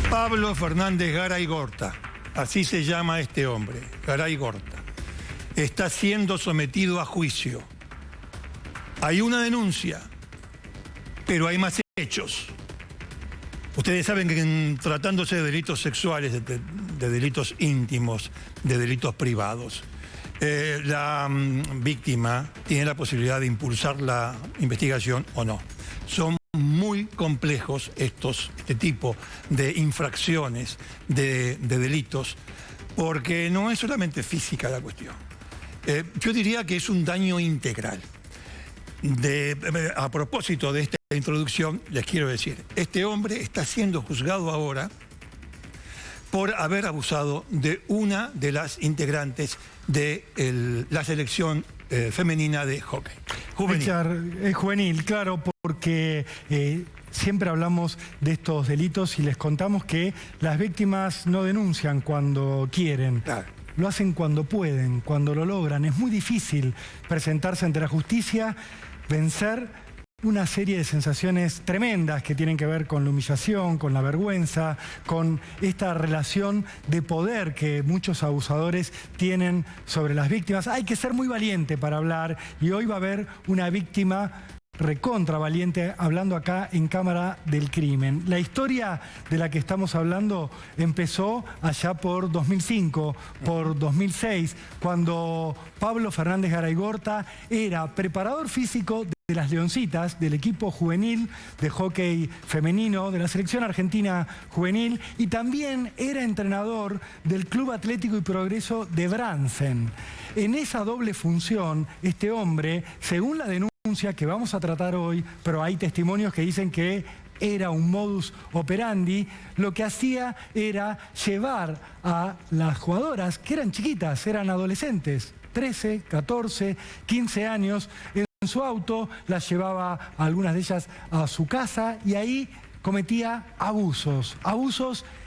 Pablo Fernández Garay Gorta, así se llama este hombre, Garay Gorta, está siendo sometido a juicio. Hay una denuncia, pero hay más hechos. Ustedes saben que tratándose de delitos sexuales, de delitos íntimos, de delitos privados, la víctima tiene la posibilidad de impulsar la investigación o no. Son muy complejos este tipo de infracciones, de delitos, porque no es solamente física la cuestión. Yo diría que es un daño integral. A propósito de esta introducción, les quiero decir, este hombre está siendo juzgado ahora por haber abusado de una de las integrantes de la selección femenina de hockey. Juvenil. Richard, juvenil, claro, porque siempre hablamos de estos delitos y les contamos que las víctimas no denuncian cuando quieren. Claro. Lo hacen cuando pueden, cuando lo logran. Es muy difícil presentarse ante la justicia, vencer una serie de sensaciones tremendas que tienen que ver con la humillación, con la vergüenza, con esta relación de poder que muchos abusadores tienen sobre las víctimas. Hay que ser muy valiente para hablar y hoy va a haber una víctima recontra valiente hablando acá en Cámara del Crimen. La historia de la que estamos hablando empezó allá por 2005, por 2006, cuando Pablo Fernández Garay Gorta era preparador físico de las Leoncitas, del equipo juvenil de hockey femenino, de la selección argentina juvenil, y también era entrenador del Club Atlético y Progreso de Bransen. En esa doble función, este hombre, según la denuncia que vamos a tratar hoy, pero hay testimonios que dicen que era un modus operandi, lo que hacía era llevar a las jugadoras, que eran chiquitas, eran adolescentes, 13, 14, 15 años, en su auto, las llevaba a algunas de ellas a su casa y ahí cometía abusos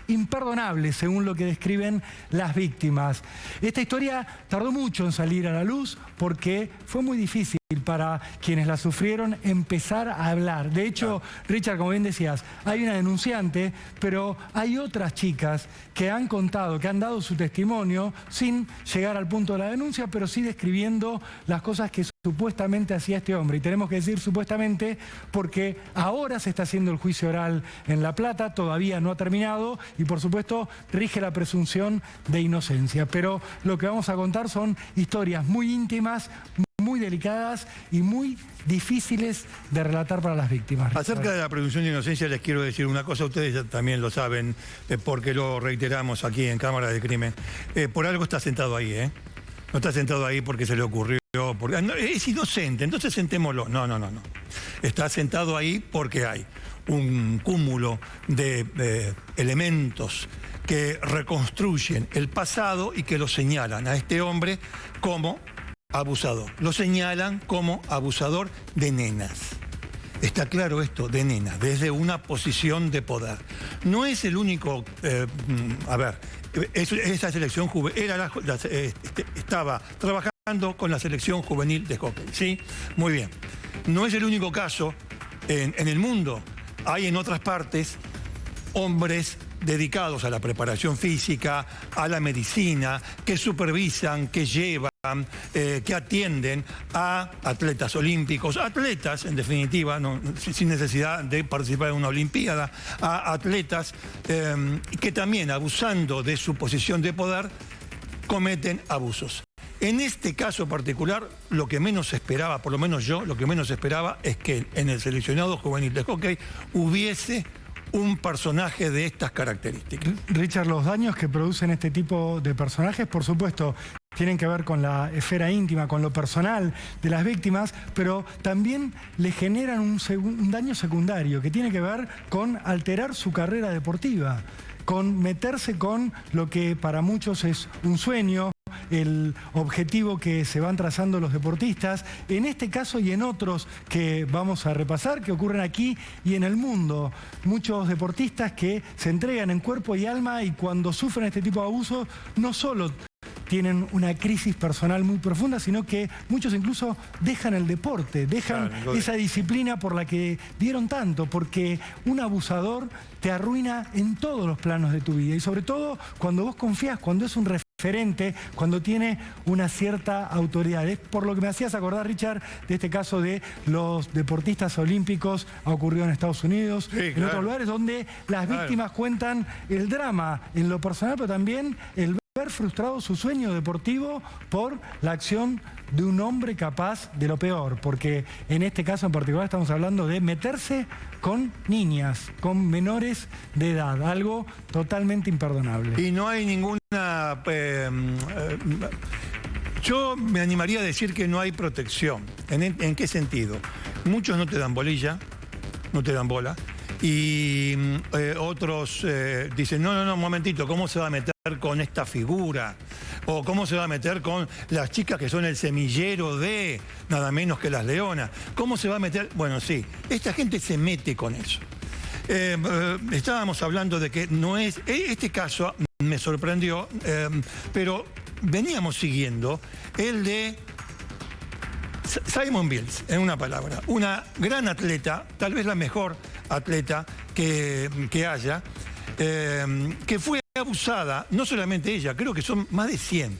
imperdonables, según lo que describen las víctimas. Esta historia tardó mucho en salir a la luz porque fue muy difícil para quienes la sufrieron empezar a hablar. De hecho, Richard, como bien decías, hay una denunciante, pero hay otras chicas que han contado, que han dado su testimonio sin llegar al punto de la denuncia, pero sí describiendo las cosas que supuestamente hacía este hombre. Y tenemos que decir supuestamente porque ahora se está haciendo el juicio oral en La Plata, todavía no ha terminado y por supuesto rige la presunción de inocencia. Pero lo que vamos a contar son historias muy íntimas, muy delicadas y muy difíciles de relatar para las víctimas. Acerca de la presunción de inocencia les quiero decir una cosa, ustedes ya también lo saben, porque lo reiteramos aquí en Cámara de Crimen. Por algo está sentado ahí, ¿eh? No está sentado ahí porque se le ocurrió, porque es inocente, entonces sentémoslo. No. Está sentado ahí porque hay un cúmulo de elementos que reconstruyen el pasado y que lo señalan a este hombre como abusador. Lo señalan como abusador de nenas. Está claro esto, de nenas, desde una posición de poder. No es el único... esa selección juvenil estaba trabajando con la selección juvenil de hockey, ¿sí? Muy bien. No es el único caso en el mundo. Hay en otras partes hombres dedicados a la preparación física, a la medicina, que supervisan, que llevan, que atienden a atletas olímpicos, atletas en definitiva, sin necesidad de participar en una olimpiada, a atletas que también, abusando de su posición de poder, cometen abusos. En este caso particular, lo que menos esperaba, por lo menos yo, lo que menos esperaba es que en el seleccionado juvenil de hockey hubiese un personaje de estas características. Richard, los daños que producen este tipo de personajes, por supuesto, tienen que ver con la esfera íntima, con lo personal de las víctimas, pero también le generan un daño secundario que tiene que ver con alterar su carrera deportiva, con meterse con lo que para muchos es un sueño, el objetivo que se van trazando los deportistas, en este caso y en otros que vamos a repasar, que ocurren aquí y en el mundo. Muchos deportistas que se entregan en cuerpo y alma y cuando sufren este tipo de abusos, no solo tienen una crisis personal muy profunda, sino que muchos incluso dejan el deporte, dejan esa disciplina por la que dieron tanto, porque un abusador te arruina en todos los planos de tu vida y sobre todo cuando vos confías, cuando es un referente, cuando tiene una cierta autoridad. Es por lo que me hacías acordar, Richard, de este caso de los deportistas olímpicos, ha ocurrido en Estados Unidos, en otros lugares donde las víctimas cuentan el drama en lo personal, pero también el ver frustrado su sueño deportivo por la acción de un hombre capaz de lo peor, porque en este caso en particular estamos hablando de meterse con niñas, con menores de edad, algo totalmente imperdonable. Y no hay ninguna... yo me animaría a decir que no hay protección. ¿En qué sentido? Muchos no te dan bolilla, no te dan bola, y otros dicen, no, un momentito, ¿cómo se va a meter con esta figura? O cómo se va a meter con las chicas que son el semillero de nada menos que las leonas. ¿Cómo se va a meter? Bueno, sí, esta gente se mete con eso. Estábamos hablando de que no es... Este caso me sorprendió, pero veníamos siguiendo el de Simone Biles, en una palabra. Una gran atleta, tal vez la mejor atleta que haya, que fue abusada, no solamente ella, creo que son más de 100.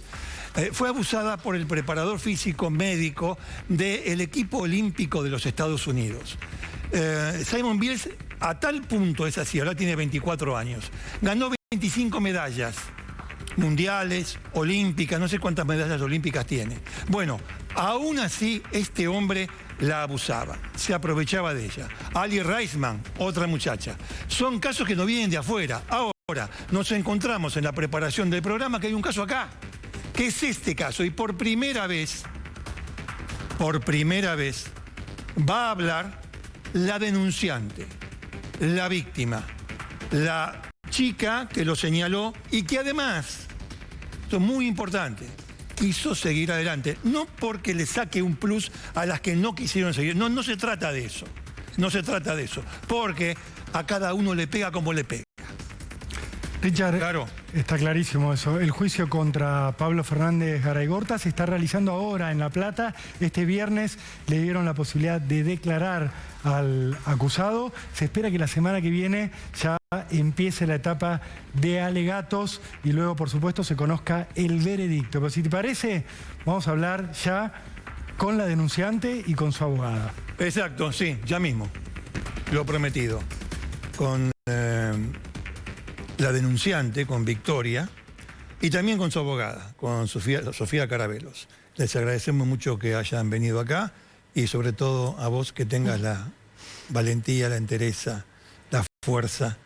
Fue abusada por el preparador físico médico del equipo olímpico de los Estados Unidos. Simone Biles, a tal punto es así, ahora tiene 24 años, ganó 25 medallas mundiales, olímpicas, no sé cuántas medallas olímpicas tiene. Bueno, aún así este hombre la abusaba, se aprovechaba de ella. Ali Reisman, otra muchacha. Son casos que no vienen de afuera. Ahora, nos encontramos en la preparación del programa que hay un caso acá, que es este caso, y por primera vez, va a hablar la denunciante, la víctima, la chica que lo señaló y que además, esto es muy importante, quiso seguir adelante. No porque le saque un plus a las que no quisieron seguir. No se trata de eso. No se trata de eso. Porque a cada uno le pega como le pega. Richard, claro. Está clarísimo eso. El juicio contra Pablo Fernández Garaigorta se está realizando ahora en La Plata. Este viernes le dieron la posibilidad de declarar al acusado. Se espera que la semana que viene ya empiece la etapa de alegatos y luego, por supuesto, se conozca el veredicto. Pero si te parece, vamos a hablar ya con la denunciante y con su abogada. Exacto, sí, ya mismo. Lo prometido. Con la denunciante, con Victoria, y también con su abogada, con Sofía Carabelos. Les agradecemos mucho que hayan venido acá y sobre todo a vos que tengas la valentía, la entereza, la fuerza,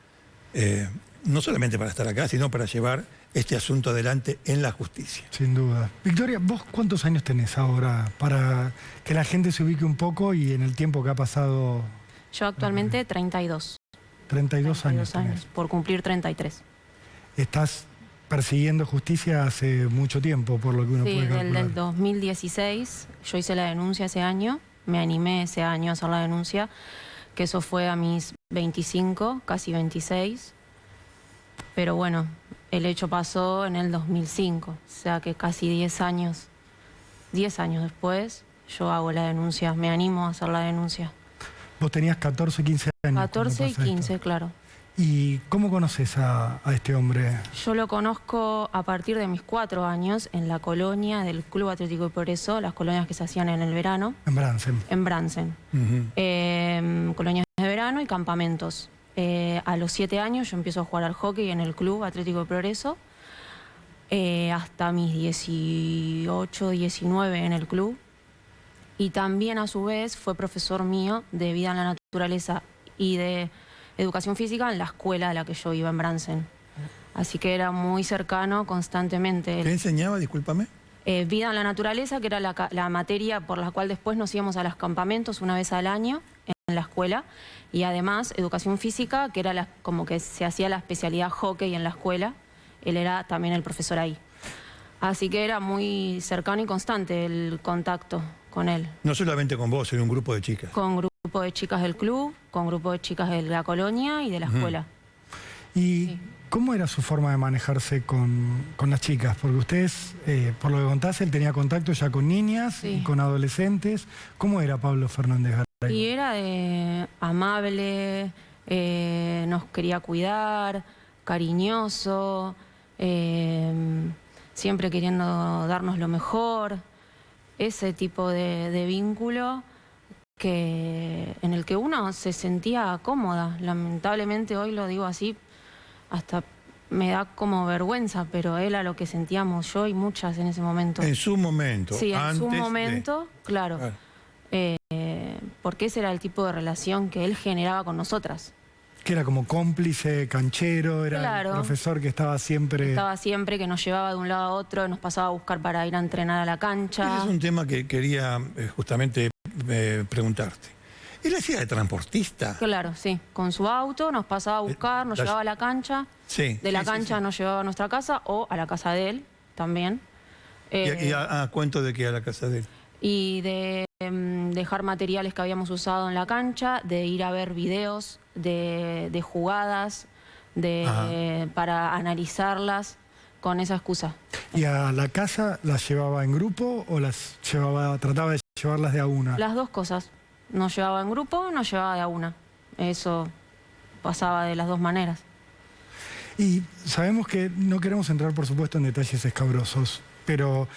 no solamente para estar acá, sino para llevar este asunto adelante en la justicia. Sin duda. Victoria, ¿vos cuántos años tenés ahora para que la gente se ubique un poco y en el tiempo que ha pasado? Yo actualmente 32. 32 años. Por cumplir 33. Estás persiguiendo justicia hace mucho tiempo, por lo que uno puede calcular. Sí, del 2016. Yo hice la denuncia ese año. Me animé ese año a hacer la denuncia, que eso fue a mis 25, casi 26. Pero bueno, el hecho pasó en el 2005. O sea que casi 10 años después, yo hago la denuncia. Me animo a hacer la denuncia. Vos tenías 14, 15 años. 14 y 15, claro. ¿Y cómo conoces a este hombre? Yo lo conozco a partir de mis 4 años en la colonia del Club Atlético y Progreso, las colonias que se hacían en el verano. En Bransen. En Bransen. Colonias de verano y campamentos. A los 7 años yo empiezo a jugar al hockey en el Club Atlético y Progreso. Hasta mis 18, 19 en el club. Y también a su vez fue profesor mío de vida en la naturaleza y de educación física en la escuela a la que yo iba en Bransen. Así que era muy cercano constantemente. ¿Qué enseñaba, discúlpame? Vida en la naturaleza, que era la materia por la cual después nos íbamos a los campamentos una vez al año en la escuela. Y además educación física, que era como que se hacía la especialidad hockey en la escuela. Él era también el profesor ahí. Así que era muy cercano y constante el contacto con él. No solamente con vos, era un grupo de chicas. Con grupo de chicas del club, con grupo de chicas de la colonia y de la escuela. Y sí. ¿Cómo era su forma de manejarse con las chicas? Porque ustedes, por lo que contás, él tenía contacto ya con niñas Sí. y con adolescentes. ¿Cómo era Pablo Fernández Garay? Y era amable, nos quería cuidar, cariñoso, siempre queriendo darnos lo mejor. Ese tipo de vínculo en el que uno se sentía cómoda. Lamentablemente hoy lo digo así, hasta me da como vergüenza, pero era lo que sentíamos yo y muchas en ese momento. En su momento. Sí, en antes su de- momento, claro. Porque ese era el tipo de relación que él generaba con nosotras. Que era como cómplice, canchero, era Claro. el profesor que estaba siempre... Estaba siempre, que nos llevaba de un lado a otro, nos pasaba a buscar para ir a entrenar a la cancha. Ese es un tema que quería justamente preguntarte. ¿Él hacía de transportista? Claro, sí. Con su auto nos pasaba a buscar, nos la- llevaba a la cancha. Sí. De la sí, sí, cancha sí. nos llevaba a nuestra casa o a la casa de él también. ¿Y a cuento de que a la casa de él? Y de dejar materiales que habíamos usado en la cancha, de ir a ver videos de jugadas, para analizarlas con esa excusa. ¿Y a la casa las llevaba en grupo o las trataba de llevarlas de a una? Las dos cosas. Nos llevaba en grupo, nos llevaba de a una. Eso pasaba de las dos maneras. Y sabemos que no queremos entrar, por supuesto, en detalles escabrosos, pero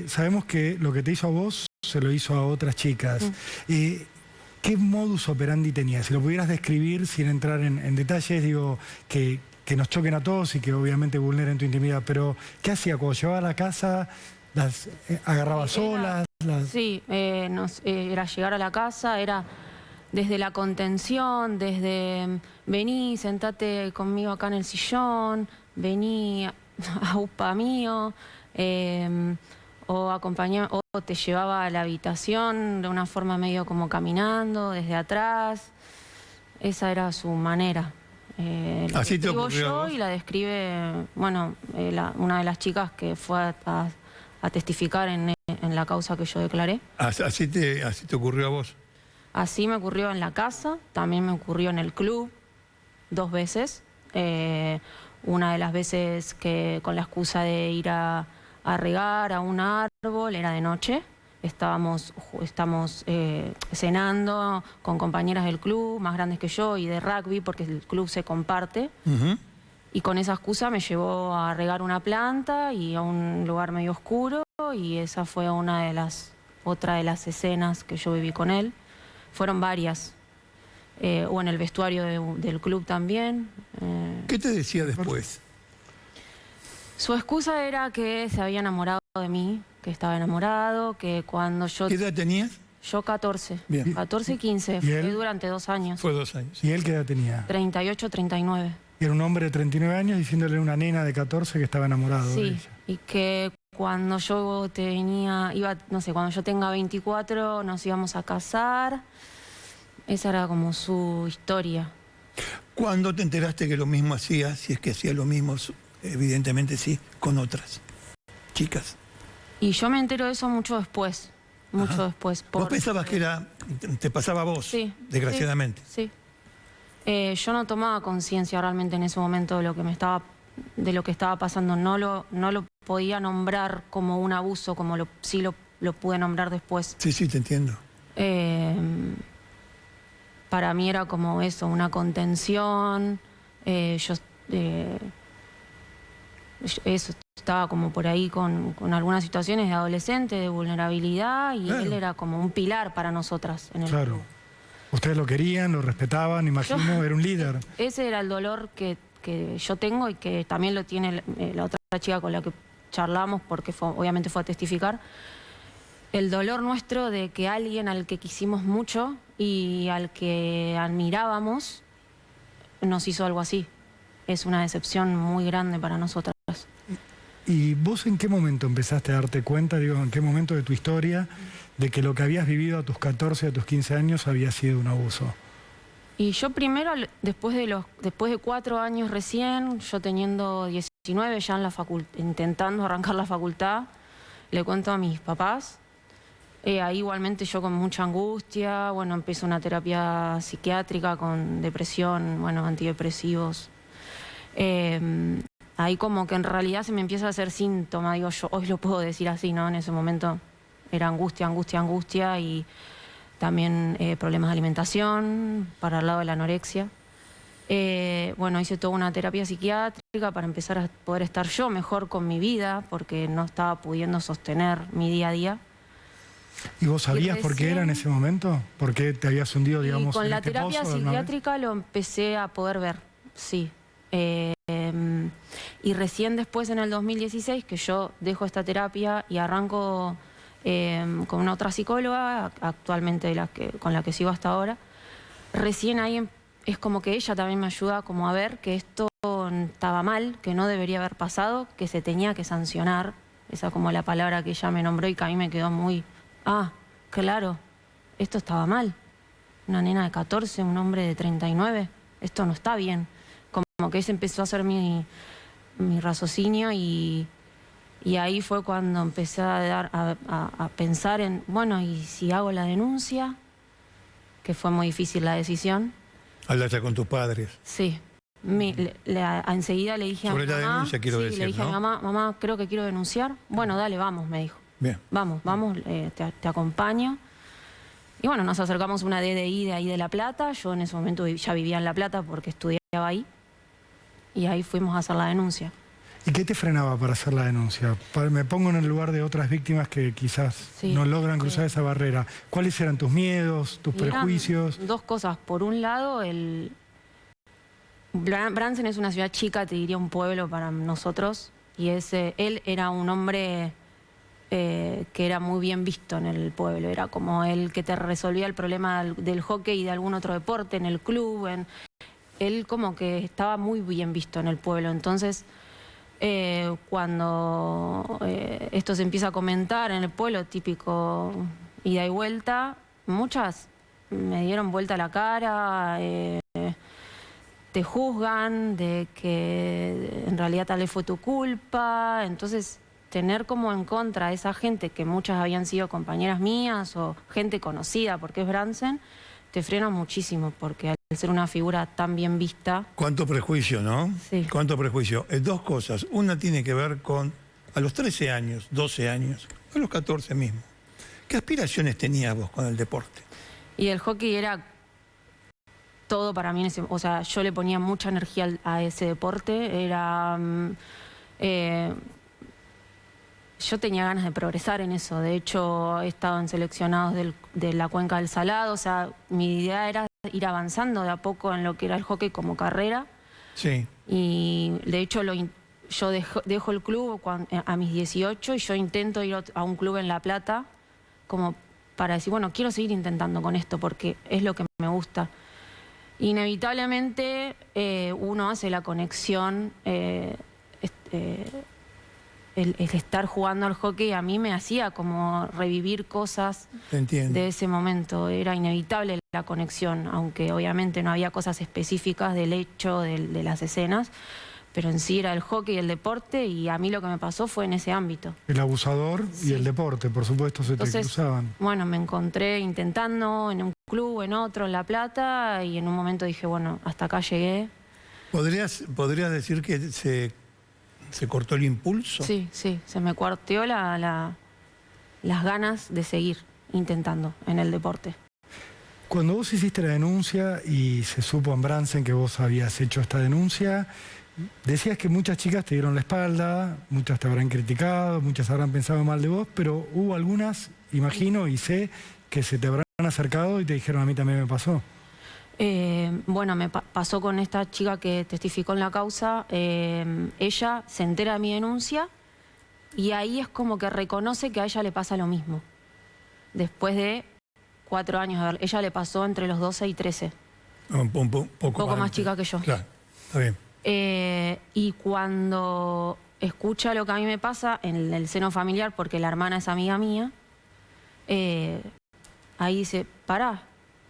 sabemos que lo que te hizo a vos se lo hizo a otras chicas. ¿Qué modus operandi tenía? Si lo pudieras describir sin entrar en detalles, digo, que nos choquen a todos y que obviamente vulneren tu intimidad, pero ¿qué hacía? Cuando llevaba a la casa, las agarraba solas. Sí, era llegar a la casa, era desde la contención, desde vení, sentate conmigo acá en el sillón, vení a UPA mío, o te llevaba a la habitación de una forma medio como caminando, desde atrás. Esa era su manera. La ¿Así te describo ocurrió a yo vos? y la describe, bueno, una de las chicas que fue a testificar en la causa que yo declaré. ¿Así te ocurrió a vos? Así me ocurrió en la casa, también me ocurrió en el club 2 veces. Una de las veces que con la excusa de ir a regar a un árbol, era de noche. Estamos cenando con compañeras del club, más grandes que yo, y de rugby, porque el club se comparte. Ujú. Y con esa excusa me llevó a regar una planta y a un lugar medio oscuro, y esa fue otra de las escenas que yo viví con él. Fueron varias. O en el vestuario del club también. ¿Qué te decía después? Su excusa era que se había enamorado de mí, que estaba enamorado, que cuando yo... ¿Qué edad tenías? Yo 14. Bien. 14 y 15. ¿Y Fue él? durante 2 años. Fue 2 años. ¿Y él qué edad tenía? 38, 39. Y era un hombre de 39 años diciéndole a una nena de 14 que estaba enamorado de Sí, ella. y que cuando yo cuando yo tenga 24 nos íbamos a casar. Esa era como su historia. ¿Cuándo te enteraste que lo mismo hacía, si es que hacía lo mismo, evidentemente sí, con otras chicas? Y yo me entero de eso mucho después. Mucho Ajá. después. ¿Vos pensabas que te pasaba a vos, Sí, desgraciadamente? Sí. Yo no tomaba conciencia realmente en ese momento de lo que estaba pasando. No lo podía nombrar como un abuso, como sí lo pude nombrar después. Sí, sí, te entiendo. Para mí era como eso, una contención. Eso, estaba como por ahí con algunas situaciones de adolescente, de vulnerabilidad, y Claro. él era como un pilar para nosotras en el Claro. club. Ustedes lo querían, lo respetaban, imagino, era un líder. Ese era el dolor que yo tengo y que también lo tiene la otra chica con la que charlamos, porque obviamente fue a testificar. El dolor nuestro de que alguien al que quisimos mucho y al que admirábamos nos hizo algo así. Es una decepción muy grande para nosotras. ¿Y vos en qué momento empezaste a darte cuenta, digo, en qué momento de tu historia, de que lo que habías vivido a tus 14, a tus 15 años había sido un abuso? Y yo primero, después de 4 años recién, yo teniendo 19 ya en la intentando arrancar la facultad, le cuento a mis papás. Ahí igualmente yo con mucha angustia, bueno, empiezo una terapia psiquiátrica con depresión, bueno, antidepresivos. Ahí como que en realidad se me empieza a hacer síntoma, digo yo, hoy lo puedo decir así, ¿no? En ese momento era angustia, angustia, angustia y también problemas de alimentación para el lado de la anorexia. Bueno, hice toda una terapia psiquiátrica para empezar a poder estar yo mejor con mi vida, porque no estaba pudiendo sostener mi día a día. ¿Y vos sabías por qué era en ese momento? ¿Por qué te habías hundido, digamos, con en la este terapia pozo psiquiátrica lo empecé a poder ver, sí. Y recién después, en el 2016, que yo dejo esta terapia y arranco con una otra psicóloga, actualmente con la que sigo hasta ahora, recién ahí es como que ella también me ayuda como a ver que esto estaba mal, que no debería haber pasado, que se tenía que sancionar. Esa como la palabra que ella me nombró y que a mí me quedó muy... Ah, claro, esto estaba mal. Una nena de 14, un hombre de 39, esto no está bien. Como que ese empezó a ser mi raciocinio y ahí fue cuando empecé a pensar en, bueno, ¿y si hago la denuncia? Que fue muy difícil la decisión. Hablaste con tus padres. Sí. Enseguida le dije Sobre a mi mamá... la denuncia, quiero decir, le dije, ¿no? a mi mamá, mamá, creo que quiero denunciar. Bueno, dale, vamos, me dijo. Bien. Vamos, te acompaño. Y bueno, nos acercamos a una DDI de ahí de La Plata. Yo en ese momento ya vivía en La Plata porque estudiaba ahí. Y ahí fuimos a hacer la denuncia. ¿Y qué te frenaba para hacer la denuncia? Me pongo en el lugar de otras víctimas que quizás no logran cruzar esa barrera. ¿Cuáles eran tus miedos, tus prejuicios? Dos cosas. Por un lado, Bransen es una ciudad chica, te diría un pueblo para nosotros. Y él era un hombre que era muy bien visto en el pueblo. Era como el que te resolvía el problema del hockey y de algún otro deporte, en el club. Él como que estaba muy bien visto en el pueblo. Entonces... cuando esto se empieza a comentar en el pueblo, típico ida y vuelta, muchas me dieron vuelta la cara, te juzgan de que en realidad tal vez fue tu culpa. Entonces tener como en contra a esa gente que muchas habían sido compañeras mías o gente conocida porque es Bransen, te frena muchísimo porque al ser una figura tan bien vista... Cuánto prejuicio, ¿no? Sí. Cuánto prejuicio. Dos cosas. Una tiene que ver con a los 13 años, 12 años, a los 14 mismo. ¿Qué aspiraciones tenías vos con el deporte? Y el hockey era todo para mí. O sea, yo le ponía mucha energía a ese deporte. Era... yo tenía ganas de progresar en eso. De hecho, he estado en seleccionados de la Cuenca del Salado. O sea, mi idea era ir avanzando de a poco en lo que era el hockey como carrera. Sí. Y de hecho yo dejo el club a mis 18 y yo intento ir a un club en La Plata como para decir, bueno, quiero seguir intentando con esto porque es lo que me gusta. Inevitablemente uno hace la conexión, el estar jugando al hockey a mí me hacía como revivir cosas de ese momento. Era inevitable la conexión, aunque obviamente no había cosas específicas del hecho, de las escenas, pero en sí era el hockey y el deporte, y a mí lo que me pasó fue en ese ámbito. El abusador y el deporte, por supuesto, te cruzaban. Bueno, me encontré intentando en un club, en otro, en La Plata, y en un momento dije, bueno, hasta acá llegué. ¿Podrías decir que se cortó el impulso? Sí, se me cuarteó las ganas de seguir intentando en el deporte. Cuando vos hiciste la denuncia y se supo en Bransen que vos habías hecho esta denuncia, decías que muchas chicas te dieron la espalda, muchas te habrán criticado, muchas habrán pensado mal de vos, pero hubo algunas, imagino y sé, que se te habrán acercado y te dijeron, a mí también me pasó. Bueno, me pasó con esta chica que testificó en la causa. Ella se entera de mi denuncia y ahí es como que reconoce que a ella le pasa lo mismo. Después de 4 años, a ver, ella le pasó entre los 12 y 13. Un poco más chica que yo. Claro, está bien. Y cuando escucha lo que a mí me pasa en el seno familiar, porque la hermana es amiga mía, ahí dice, pará,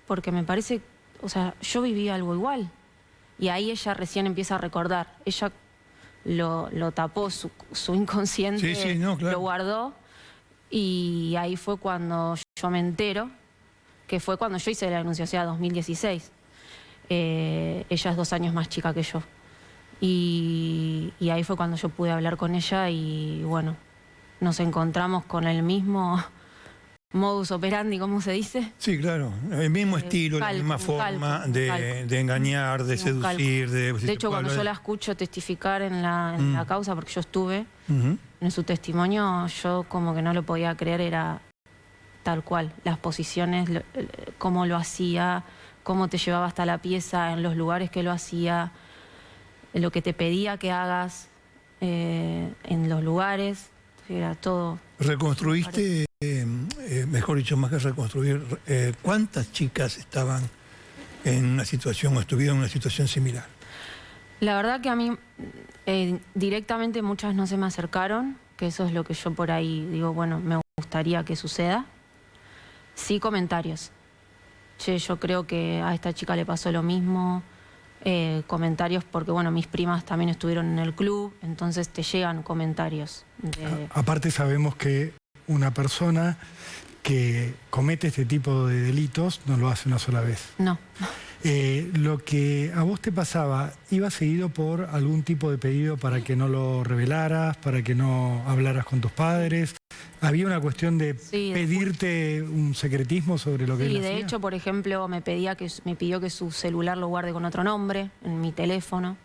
porque me parece... O sea, yo viví algo igual. Y ahí ella recién empieza a recordar. Ella lo tapó, su inconsciente, lo guardó. Y ahí fue cuando yo me entero, que fue cuando yo hice la denuncia, o sea, 2016. Ella es 2 años más chica que yo. Y ahí fue cuando yo pude hablar con ella y bueno, nos encontramos con el mismo modus operandi, ¿cómo se dice? Sí, claro. El mismo estilo, la misma forma de engañar, de seducir. De hecho, cuando yo la escucho testificar en la causa, porque yo estuve en su testimonio, yo como que no lo podía creer, era tal cual. Las posiciones, cómo lo hacía, cómo te llevaba hasta la pieza, en los lugares que lo hacía, lo que te pedía que hagas en los lugares, era todo. ¿Reconstruiste, mejor dicho, más que reconstruir, cuántas chicas estaban en una situación o estuvieron en una situación similar? La verdad que a mí directamente muchas no se me acercaron, que eso es lo que yo por ahí digo, bueno, me gustaría que suceda. Sí, comentarios. Che, yo creo que a esta chica le pasó lo mismo. Comentarios porque, bueno, mis primas también estuvieron en el club, entonces te llegan comentarios. Aparte sabemos que una persona que comete este tipo de delitos no lo hace una sola vez. No. Lo que a vos te pasaba, ¿iba seguido por algún tipo de pedido para que no lo revelaras, para que no hablaras con tus padres? ¿Había una cuestión de pedirte un secretismo sobre lo que él hacía? Sí, de hecho, por ejemplo, me pidió que su celular lo guarde con otro nombre en mi teléfono.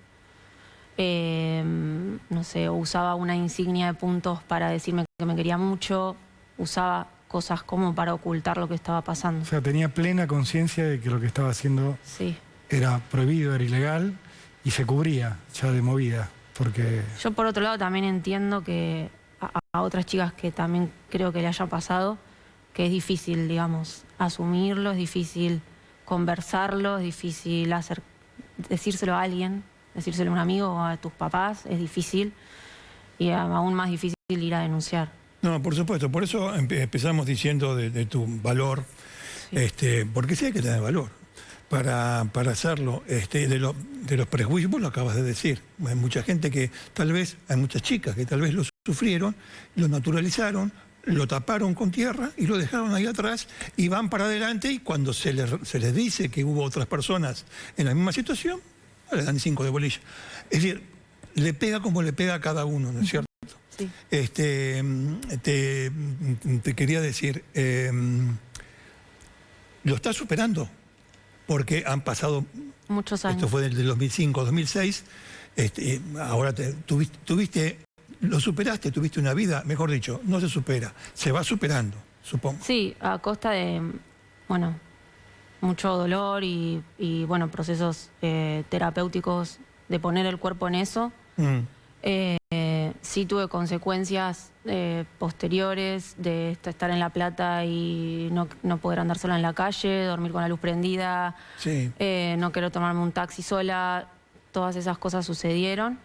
No sé, usaba una insignia de puntos para decirme que me quería mucho. Usaba cosas como para ocultar lo que estaba pasando. O sea, tenía plena conciencia de que lo que estaba haciendo era prohibido, era ilegal y se cubría ya de movida, porque... Yo por otro lado también entiendo que a otras chicas que también creo que le haya pasado, que es difícil, digamos, asumirlo, es difícil conversarlo, es difícil decírselo a alguien, decírselo a un amigo o a tus papás, es difícil y aún más difícil ir a denunciar. No, por supuesto, por eso empezamos diciendo de tu valor, porque sí hay que tener valor para hacerlo, de los prejuicios, vos lo acabas de decir, hay mucha gente que tal vez, hay muchas chicas que tal vez lo sufrieron, lo naturalizaron, lo taparon con tierra y lo dejaron ahí atrás y van para adelante y cuando se les dice que hubo otras personas en la misma situación, le dan 5 de bolilla. Es decir, le pega como le pega a cada uno, ¿no es cierto? Sí. Te quería decir, lo estás superando, porque han pasado muchos años. Esto fue del 2005, 2006, ahora lo superaste, tuviste una vida, mejor dicho, no se supera, se va superando, supongo. Sí, a costa de, bueno, mucho dolor y bueno, procesos terapéuticos de poner el cuerpo en eso. Sí tuve consecuencias posteriores de estar en La Plata y no poder andar sola en la calle, dormir con la luz prendida, no querer tomarme un taxi sola, todas esas cosas sucedieron.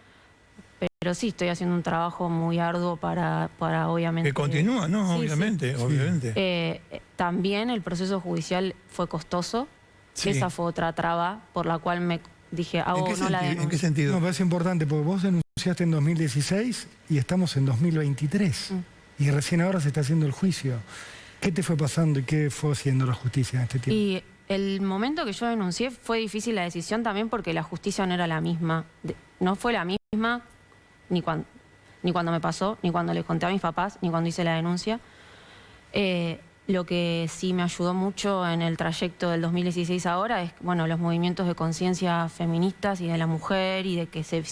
Pero sí, estoy haciendo un trabajo muy arduo para obviamente... Que continúa, ¿no? Sí, obviamente, sí. obviamente. También el proceso judicial fue costoso. Sí. Esa fue otra traba por la cual me dije, no la denuncio. ¿En qué sentido? No, me parece importante porque vos denunciaste en 2016 y estamos en 2023. Y recién ahora se está haciendo el juicio. ¿Qué te fue pasando y qué fue haciendo la justicia en este tiempo? Y el momento que yo denuncié fue difícil la decisión también porque la justicia no era la misma. No fue la misma ni cuando me pasó, ni cuando les conté a mis papás, ni cuando hice la denuncia. Lo que sí me ayudó mucho en el trayecto del 2016 ahora es, bueno, los movimientos de conciencia feministas y de la mujer y de que se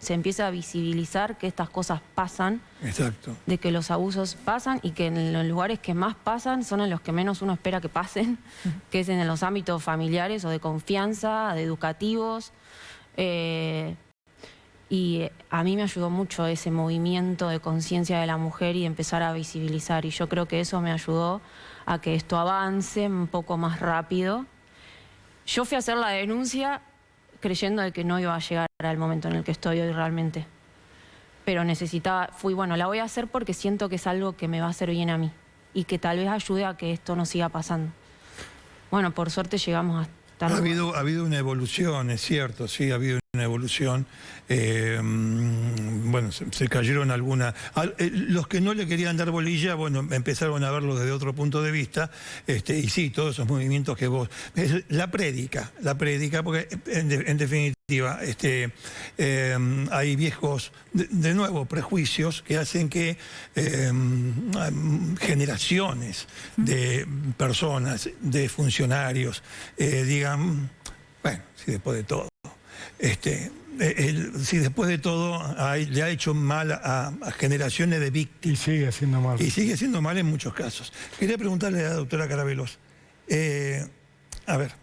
empieza a visibilizar que estas cosas pasan. Exacto. De que los abusos pasan y que en los lugares que más pasan son en los que menos uno espera que pasen, que es en los ámbitos familiares o de confianza, de educativos. Y a mí me ayudó mucho ese movimiento de conciencia de la mujer y empezar a visibilizar. Y yo creo que eso me ayudó a que esto avance un poco más rápido. Yo fui a hacer la denuncia creyendo de que no iba a llegar al momento en el que estoy hoy realmente. Pero bueno, la voy a hacer porque siento que es algo que me va a hacer bien a mí. Y que tal vez ayude a que esto no siga pasando. Bueno, por suerte llegamos hasta... Ha habido una evolución, es cierto, sí, ha habido una evolución. Bueno, se cayeron algunas. Los que no le querían dar bolilla, bueno, empezaron a verlo desde otro punto de vista. Y sí, todos esos movimientos que vos... La prédica, porque en definitiva Hay viejos, de nuevo, prejuicios que hacen que generaciones de personas, de funcionarios, digan, bueno, si después de todo, si después de todo le ha hecho mal a generaciones de víctimas. Y sigue haciendo mal. Y sigue haciendo mal en muchos casos. Quería preguntarle a la doctora Carabelos, a ver,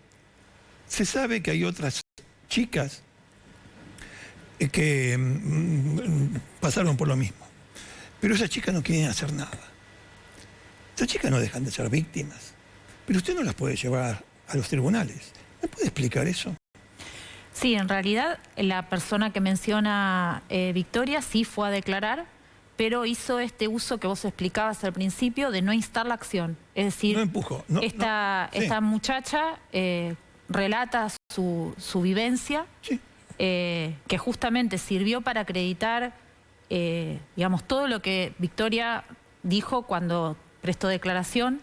se sabe que hay otras chicas que pasaron por lo mismo, pero esas chicas no quieren hacer nada. Esas chicas no dejan de ser víctimas, pero usted no las puede llevar a los tribunales. ¿Me puede explicar eso? Sí, en realidad la persona que menciona Victoria sí fue a declarar, pero hizo este uso que vos explicabas al principio de no instar la acción. Es decir, no empujó. Esta muchacha relata su vivencia, sí, que justamente sirvió para acreditar, digamos, todo lo que Victoria dijo cuando prestó declaración,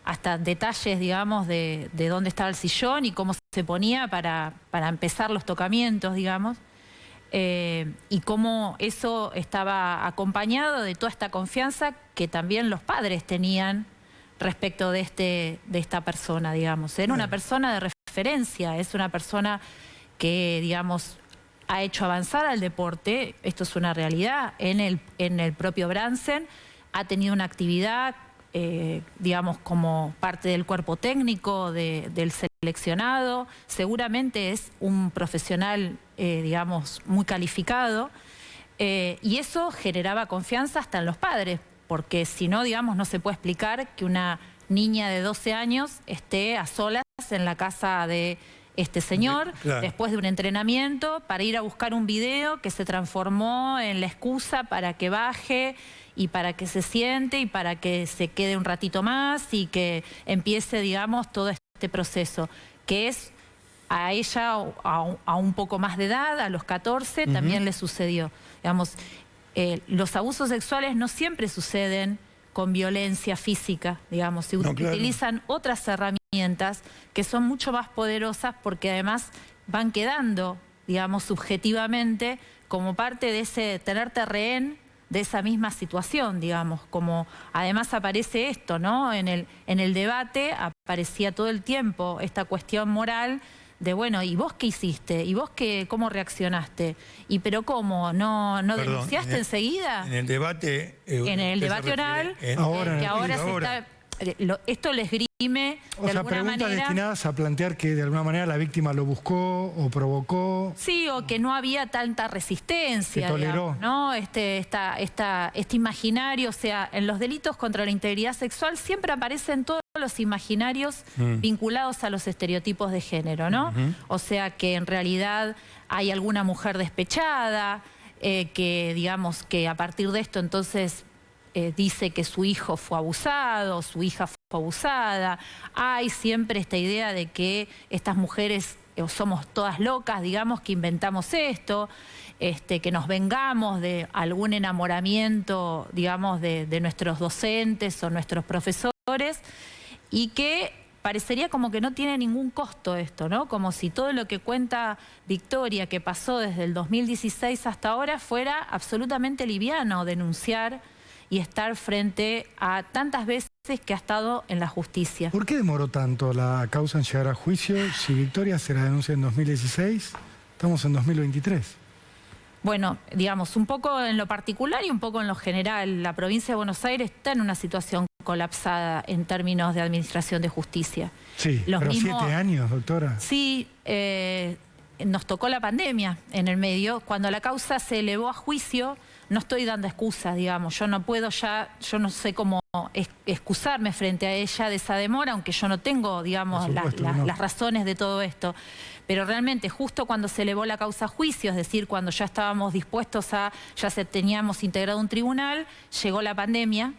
hasta detalles, digamos, de dónde estaba el sillón y cómo se ponía para empezar los tocamientos, digamos, y cómo eso estaba acompañado de toda esta confianza que también los padres tenían respecto de esta persona, digamos. Era una persona de referencia, es una persona que, digamos, ha hecho avanzar al deporte, esto es una realidad, en el propio Bransen, ha tenido una actividad, digamos, como parte del cuerpo técnico del seleccionado, seguramente es un profesional, digamos, muy calificado, y eso generaba confianza hasta en los padres, porque si no, digamos, no se puede explicar que una niña de 12 años esté a solas en la casa de este señor, claro, después de un entrenamiento, para ir a buscar un video que se transformó en la excusa para que baje y para que se siente y para que se quede un ratito más y que empiece, digamos, todo este proceso, que es a ella a un poco más de edad, a los 14, también le sucedió. Digamos, los abusos sexuales no siempre suceden con violencia física, digamos, se utilizan otras herramientas que son mucho más poderosas porque además van quedando, digamos, subjetivamente como parte de ese tenerte rehén de esa misma situación, digamos, como además aparece esto, ¿no? En el debate aparecía todo el tiempo esta cuestión moral de, bueno, ¿y vos qué hiciste? ¿Y vos cómo reaccionaste? ¿Y pero cómo? ¿No denunciaste enseguida? En el debate... en el debate oral, que ahora se está... esto le esgrime de alguna preguntas manera... destinadas a plantear que de alguna manera la víctima lo buscó o provocó. Sí, o que no había tanta resistencia, que toleró, digamos, ¿no? Este imaginario, o sea, en los delitos contra la integridad sexual siempre aparecen todos los imaginarios vinculados a los estereotipos de género, ¿no? O sea, que en realidad hay alguna mujer despechada, que digamos que a partir de esto entonces... dice que su hijo fue abusado, su hija fue abusada. Hay siempre esta idea de que estas mujeres somos todas locas, digamos, que inventamos esto, que nos vengamos de algún enamoramiento, digamos, de nuestros docentes o nuestros profesores, y que parecería como que no tiene ningún costo esto, ¿no? Como si todo lo que cuenta Victoria, que pasó desde el 2016 hasta ahora, fuera absolutamente liviano denunciar y estar frente a tantas veces que ha estado en la justicia. ¿Por qué demoró tanto la causa en llegar a juicio? Si Victoria se la denuncia en 2016, estamos en 2023. Bueno, digamos, un poco en lo particular y un poco en lo general, la provincia de Buenos Aires está en una situación colapsada en términos de administración de justicia. Sí, pero 7 años, doctora. Sí, nos tocó la pandemia en el medio. Cuando la causa se elevó a juicio, no estoy dando excusas, digamos. Yo no puedo ya, yo no sé cómo excusarme frente a ella de esa demora, aunque yo no tengo, digamos, las razones de todo esto. Pero realmente, justo cuando se elevó la causa a juicio, es decir, cuando ya estábamos dispuestos a, teníamos integrado un tribunal, llegó la pandemia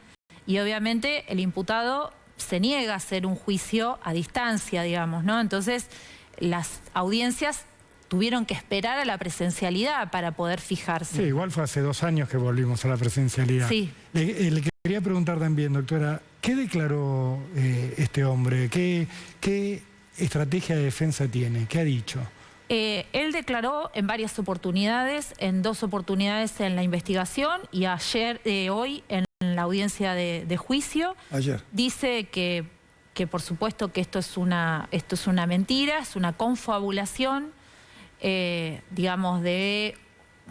y obviamente el imputado se niega a hacer un juicio a distancia, digamos, ¿no? Entonces, las audiencias tuvieron que esperar a la presencialidad para poder fijarse. Sí, igual fue hace 2 años que volvimos a la presencialidad. Sí. Le quería preguntar también, doctora, ¿qué declaró este hombre? ¿Qué estrategia de defensa tiene? ¿Qué ha dicho? Él declaró en varias oportunidades, en 2 oportunidades en la investigación y hoy en la audiencia de juicio. Ayer. Dice que por supuesto que esto es una mentira, es una confabulación, digamos, de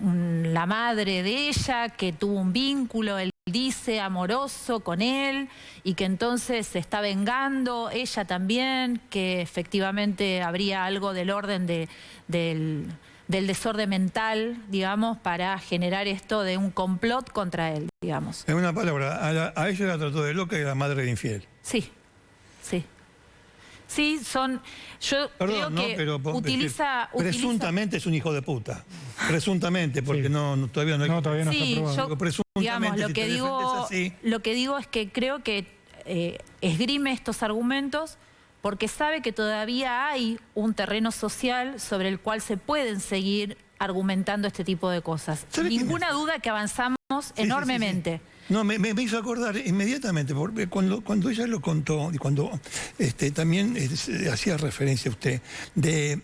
la madre de ella, que tuvo un vínculo, él dice, amoroso con él, y que entonces se está vengando, ella también, que efectivamente habría algo del orden del desorden mental, digamos, para generar esto de un complot contra él, digamos. En una palabra, a ella la trató de loca y a la madre de infiel. Sí, sí. Sí, yo Perdón, creo que pero utiliza... Presuntamente es un hijo de puta. Presuntamente, porque Sí. todavía no hay... No, todavía no está Sí, probado. yo, Presuntamente, digamos, si te defendes así... lo que digo es que creo que esgrime estos argumentos porque sabe que todavía hay un terreno social sobre el cual se pueden seguir argumentando este tipo de cosas. ¿Sabe qué Ninguna duda que avanzamos enormemente. No, me hizo acordar inmediatamente, porque cuando ella lo contó, y cuando también hacía referencia a usted, de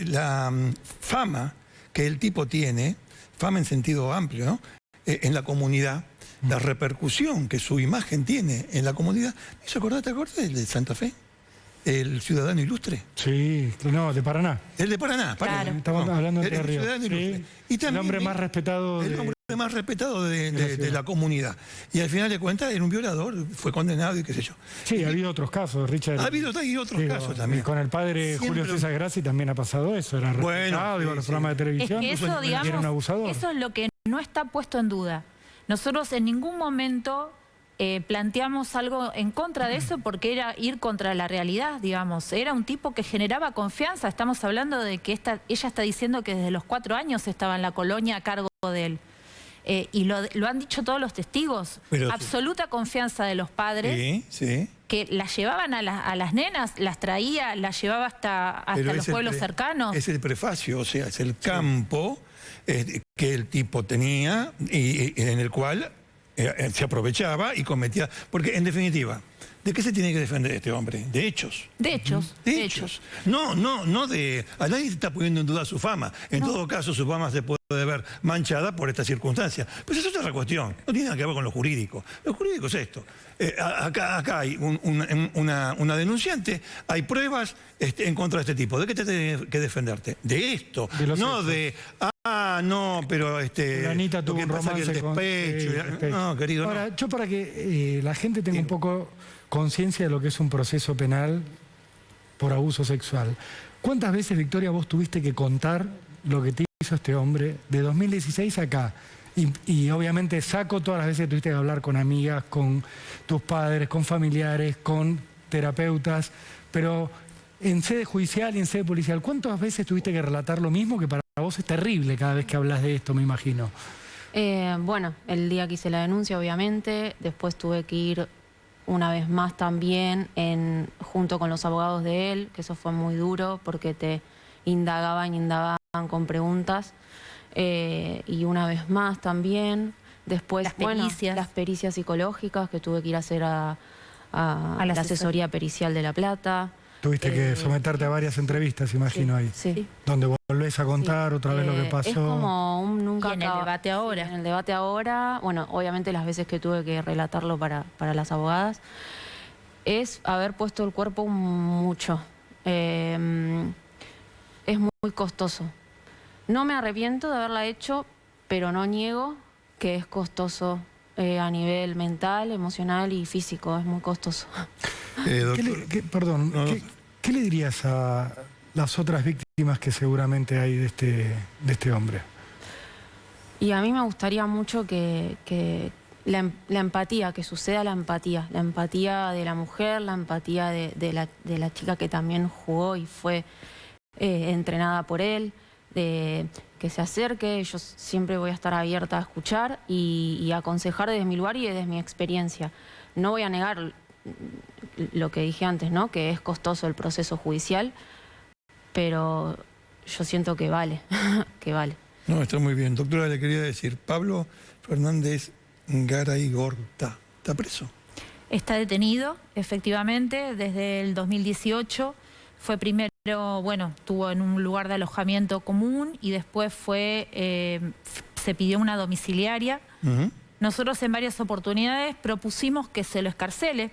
la fama que el tipo tiene, fama en sentido amplio, ¿no? En la comunidad, la repercusión que su imagen tiene en la comunidad, me hizo acordar, ¿te acuerdas del de Santa Fe? El ciudadano ilustre. Sí, no, de Paraná. El de Paraná, Claro. Estamos hablando de el Entre Ríos. ciudadano ilustre. Sí, Y también, el hombre más respetado el hombre más respetado de la comunidad. Y al final de cuentas era un violador, fue condenado y qué sé yo. Sí, ha habido otros casos, Richard. Ha habido otros Digo, casos también. Con el padre Siempre- Julio César Grassi también ha pasado eso. Era Bueno, respetado, iba a los sí, programas de Es televisión. que eso, y era un digamos, abusador. eso es lo que no está puesto en duda. Nosotros en ningún momento planteamos algo en contra de eso porque era ir contra la realidad, digamos. Era un tipo que generaba confianza. Estamos hablando de que ella está diciendo que desde los 4 años estaba en la colonia a cargo de él. Y lo han dicho todos los testigos. Pero- Absoluta confianza de los padres. Sí, sí. Que las llevaban a las nenas, las traía, las llevaba hasta Pero los es el pueblos cercanos. Es el prefacio, o sea, es el campo que el tipo tenía y en el cual se aprovechaba y cometía... Porque, en definitiva, ¿de qué se tiene que defender este hombre? De hechos. De hechos, De hechos. No de... A nadie se está poniendo en duda su fama. En todo caso, su fama se puede ver manchada por esta circunstancia. Pues eso es otra cuestión. No tiene nada que ver con lo jurídico. Lo jurídico es esto. Acá hay una denunciante, hay pruebas en contra de este tipo. ¿De qué te tienes que defenderte? De esto. De los no hechos. de... no, pero Fulanita lo tuvo que un pasa es que el romance con... despecho... Sí, despecho. No, querido, no. Ahora, yo para que la gente tenga un poco conciencia de lo que es un proceso penal por abuso sexual. ¿Cuántas veces, Victoria, vos tuviste que contar lo que te hizo este hombre de 2016 acá? Y obviamente saco todas las veces que tuviste que hablar con amigas, con tus padres, con familiares, con terapeutas, pero en sede judicial y en sede policial, ¿cuántas veces tuviste que relatar lo mismo? Que para vos es terrible cada vez que hablas de esto, me imagino. Bueno, el día que hice la denuncia, obviamente, después tuve que ir una vez más también junto con los abogados de él, que eso fue muy duro porque te indagaban con preguntas. Y una vez más también, después, Las pericias. las pericias psicológicas que tuve que ir a hacer a la asesoría pericial de La Plata. Tuviste que someterte a varias entrevistas, imagino, ahí. Sí. Donde volvés a contar otra vez lo que pasó. Es como un nunca Y en el acaba. debate ahora. Sí, en el debate ahora, bueno, obviamente las veces que tuve que relatarlo para las abogadas, es haber puesto el cuerpo mucho. Es muy costoso. No me arrepiento de haberla hecho, pero no niego que es costoso a nivel mental, emocional y físico. Es muy costoso. Doctor, Perdón, No, no. ¿qué le dirías a las otras víctimas que seguramente hay de este hombre? Y a mí me gustaría mucho que la empatía, que suceda la empatía de la mujer, la empatía de la chica que también jugó y fue entrenada por él, que se acerque. Yo siempre voy a estar abierta a escuchar y a aconsejar desde mi lugar y desde mi experiencia. No voy a negar lo que dije antes, ¿no? Que es costoso el proceso judicial, pero yo siento que vale, que vale. No, está muy bien. Doctora, le quería decir, Pablo Fernández Garay Gorta, ¿está preso? Está detenido, efectivamente, desde el 2018. Fue primero bueno, estuvo en un lugar de alojamiento común y después se pidió una domiciliaria. Nosotros en varias oportunidades propusimos que se lo escarcele,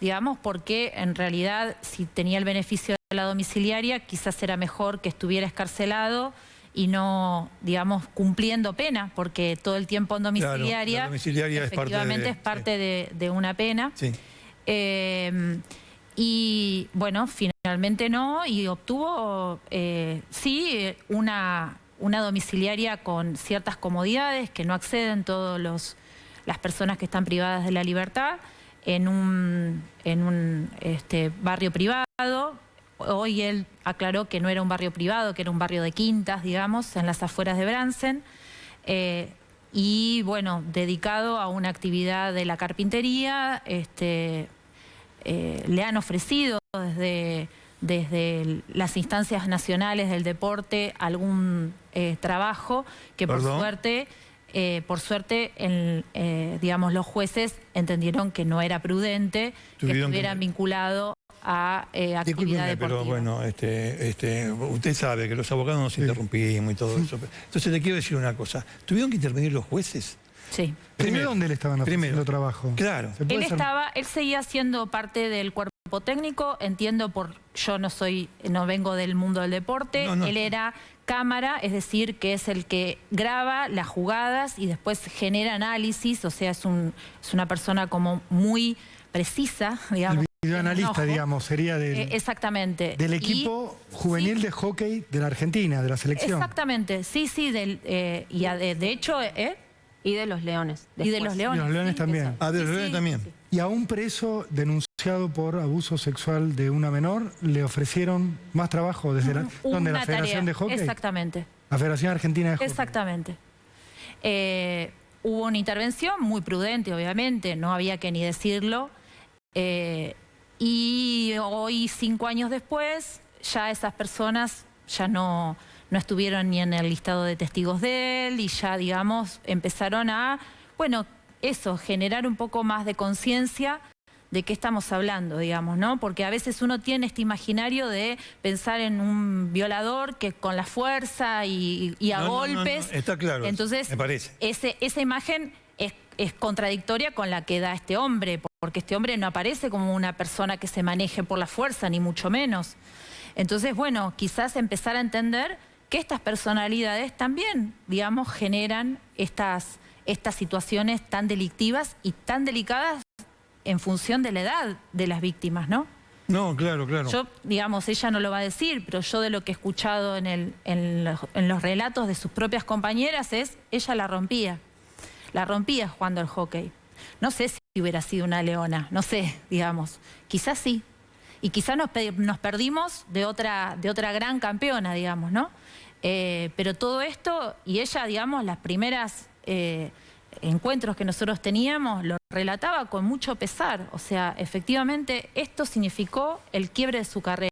digamos, porque en realidad si tenía el beneficio de la domiciliaria, quizás era mejor que estuviera escarcelado y no, digamos, cumpliendo pena, porque todo el tiempo en domiciliaria, claro, la domiciliaria efectivamente es parte de una pena. Sí. Y bueno, finalmente no, y obtuvo, sí, una domiciliaria con ciertas comodidades que no acceden todas las personas que están privadas de la libertad en un barrio privado. Hoy él aclaró que no era un barrio privado, que era un barrio de quintas, digamos, en las afueras de Bransen. Y bueno, dedicado a una actividad de la carpintería, le han ofrecido desde las instancias nacionales del deporte algún trabajo que por suerte, digamos, los jueces entendieron que no era prudente que estuvieran vinculado a actividad deportiva. Pero bueno, usted sabe que los abogados nos interrumpimos y todo eso. Entonces le quiero decir una cosa. ¿Tuvieron que intervenir los jueces? Sí. Primero, ¿dónde le estaban ofreciendo trabajo? Claro. Él seguía siendo parte del cuerpo técnico, entiendo, yo no vengo del mundo del deporte, él era cámara, es decir, que es el que graba las jugadas y después genera análisis, o sea, es una persona como muy precisa, digamos. El videoanalista, digamos, sería exactamente. Del equipo juvenil de hockey de la Argentina, de la selección. Exactamente, sí, de hecho... Y de los Leones. Y de los Leones. Y los Leones también. Ah, de los Leones también. Y a un preso denunciado por abuso sexual de una menor le ofrecieron más trabajo desde la Federación de Hockey. Exactamente. La Federación Argentina de Hockey. Exactamente. Hubo una intervención muy prudente, obviamente, no había que ni decirlo. Y hoy, 5 años después, ya esas personas ya no estuvieron ni en el listado de testigos de él y ya, digamos, empezaron a, bueno, generar un poco más de conciencia de qué estamos hablando, digamos, ¿no? Porque a veces uno tiene este imaginario de pensar en un violador que con la fuerza y a golpes. No, está claro, entonces, me parece. Esa imagen es contradictoria con la que da este hombre, porque este hombre no aparece como una persona que se maneje por la fuerza, ni mucho menos. Entonces, bueno, quizás empezar a entender que estas personalidades también, digamos, generan estas situaciones tan delictivas y tan delicadas en función de la edad de las víctimas, ¿no? No, claro, claro. Yo, digamos, ella no lo va a decir, pero yo de lo que he escuchado en los relatos de sus propias compañeras ella la rompía jugando al hockey. No sé si hubiera sido una leona, no sé, digamos, quizás sí. Y quizás nos perdimos de otra gran campeona, digamos, ¿no? Pero todo esto, y ella, digamos, las primeras encuentros que nosotros teníamos, lo relataba con mucho pesar. O sea, efectivamente, esto significó el quiebre de su carrera.